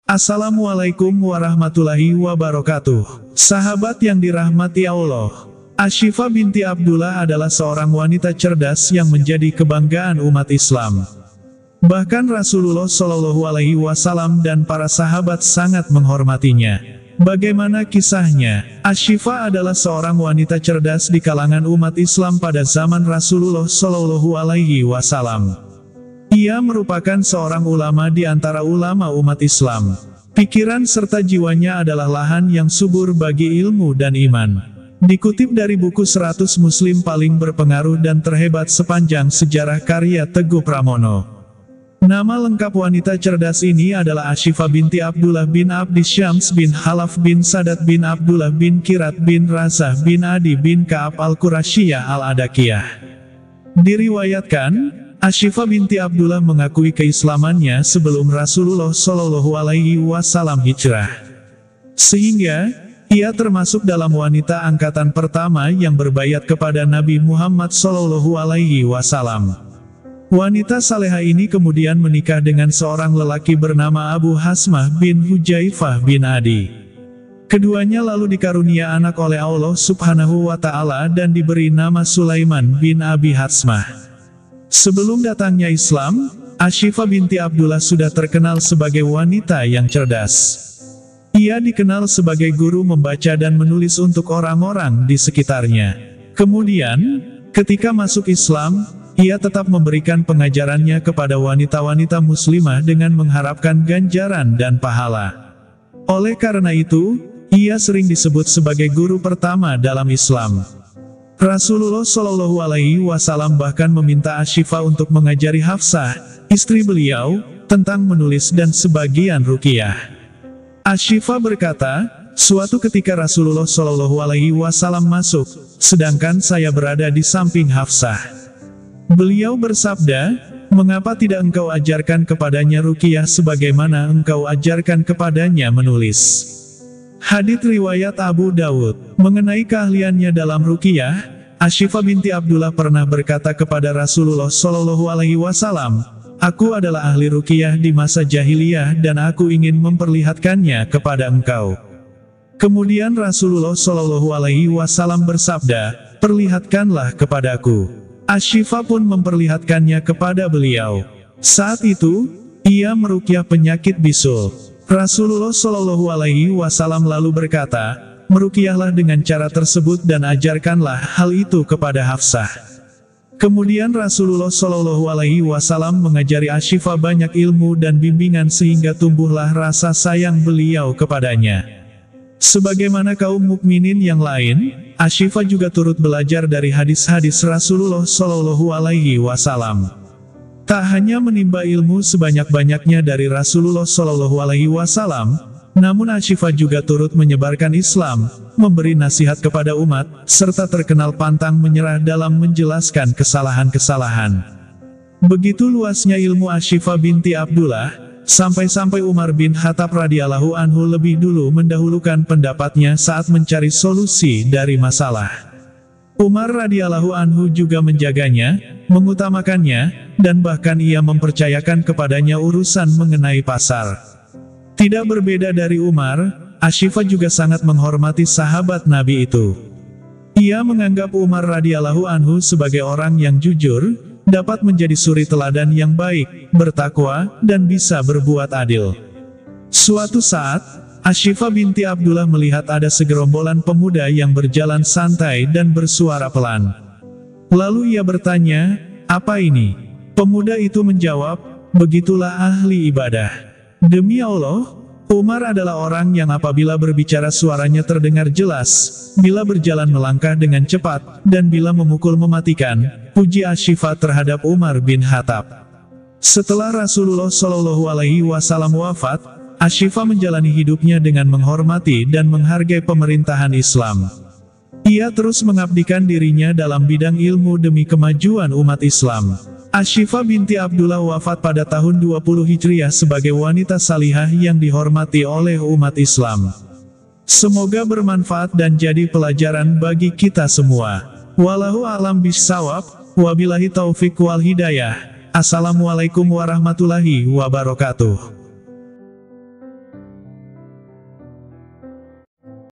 Assalamualaikum warahmatullahi wabarakatuh. Sahabat yang dirahmati Allah, Ashifa binti Abdullah adalah seorang wanita cerdas yang menjadi kebanggaan umat Islam. Bahkan Rasulullah Shallallahu Alaihi Wasallam dan para sahabat sangat menghormatinya. Bagaimana kisahnya? Ashifa adalah seorang wanita cerdas di kalangan umat Islam pada zaman Rasulullah Shallallahu Alaihi Wasallam. Ia merupakan seorang ulama di antara ulama umat Islam. Pikiran serta jiwanya adalah lahan yang subur bagi ilmu dan iman. Dikutip dari buku 100 Muslim paling berpengaruh dan terhebat sepanjang sejarah karya Teguh Pramono. Nama lengkap wanita cerdas ini adalah Ashifa binti Abdullah bin Abdi Syams bin Halaf bin Sadat bin Abdullah bin Kirat bin Razah bin Adi bin Ka'ab al-Qurasyiyah al-Adakiyah. Diriwayatkan, Ashifa binti Abdullah mengakui keislamannya sebelum Rasulullah Shallallahu Alaihi Wasallam hijrah. Sehingga, ia termasuk dalam wanita angkatan pertama yang berbaiat kepada Nabi Muhammad Shallallahu Alaihi Wasallam. Wanita salehah ini kemudian menikah dengan seorang lelaki bernama Abu Hasmah bin Hujaifah bin Adi. Keduanya lalu dikarunia anak oleh Allah Subhanahu wa Ta'ala dan diberi nama Sulaiman bin Abi Hasmah. Sebelum datangnya Islam, Ashifa binti Abdullah sudah terkenal sebagai wanita yang cerdas. Ia dikenal sebagai guru membaca dan menulis untuk orang-orang di sekitarnya. Kemudian, ketika masuk Islam, ia tetap memberikan pengajarannya kepada wanita-wanita muslimah dengan mengharapkan ganjaran dan pahala. Oleh karena itu, ia sering disebut sebagai guru pertama dalam Islam. Rasulullah Shallallahu Alaihi Wasallam bahkan meminta Ashifa untuk mengajari Hafsah, istri beliau, tentang menulis dan sebagian ruqyah. Ashifa berkata, suatu ketika Rasulullah Shallallahu Alaihi Wasallam masuk, sedangkan saya berada di samping Hafsah. Beliau bersabda, mengapa tidak engkau ajarkan kepadanya ruqyah sebagaimana engkau ajarkan kepadanya menulis? Hadits riwayat Abu Dawud. Mengenai keahliannya dalam ruqyah, Ashifa binti Abdullah pernah berkata kepada Rasulullah Shallallahu Alaihi Wasallam, aku adalah ahli ruqyah di masa jahiliyah dan aku ingin memperlihatkannya kepada engkau. Kemudian Rasulullah Shallallahu Alaihi Wasallam bersabda, perlihatkanlah kepadaku. Ashifa pun memperlihatkannya kepada beliau. Saat itu, ia meruqyah penyakit bisul. Rasulullah Shallallahu Alaihi Wasallam lalu berkata, meruqyahlah dengan cara tersebut dan ajarkanlah hal itu kepada Hafsah. Kemudian Rasulullah Shallallahu Alaihi Wasallam mengajari Ashifa banyak ilmu dan bimbingan sehingga tumbuhlah rasa sayang beliau kepadanya. Sebagaimana kaum mukminin yang lain, Ashifa juga turut belajar dari hadis-hadis Rasulullah Shallallahu Alaihi Wasallam. Tak hanya menimba ilmu sebanyak-banyaknya dari Rasulullah Shallallahu Alaihi Wasallam, namun Ashifa juga turut menyebarkan Islam, memberi nasihat kepada umat, serta terkenal pantang menyerah dalam menjelaskan kesalahan-kesalahan. Begitu luasnya ilmu Ashifa binti Abdullah, sampai-sampai Umar bin Khattab radhiyallahu anhu lebih dulu mendahulukan pendapatnya saat mencari solusi dari masalah. Umar radhiyallahu anhu juga menjaganya, mengutamakannya, dan bahkan ia mempercayakan kepadanya urusan mengenai pasar. Tidak berbeda dari Umar, Ashifa juga sangat menghormati sahabat Nabi itu. Ia menganggap Umar radhiyallahu anhu sebagai orang yang jujur, dapat menjadi suri teladan yang baik, bertakwa, dan bisa berbuat adil. Suatu saat, Ashifa binti Abdullah melihat ada segerombolan pemuda yang berjalan santai dan bersuara pelan. Lalu ia bertanya, apa ini? Pemuda itu menjawab, begitulah ahli ibadah. Demi Allah, Umar adalah orang yang apabila berbicara suaranya terdengar jelas, bila berjalan melangkah dengan cepat, dan bila memukul mematikan. Puji Ashifa terhadap Umar bin Khattab. Setelah Rasulullah Shallallahu Alaihi Wasallam wafat, Ashifa menjalani hidupnya dengan menghormati dan menghargai pemerintahan Islam. Ia terus mengabdikan dirinya dalam bidang ilmu demi kemajuan umat Islam. Ashifa binti Abdullah wafat pada tahun 20 Hijriah sebagai wanita salihah yang dihormati oleh umat Islam. Semoga bermanfaat dan jadi pelajaran bagi kita semua. Wallahu a'lam bishawab, wabillahi taufik wal hidayah. Assalamualaikum warahmatullahi wabarakatuh.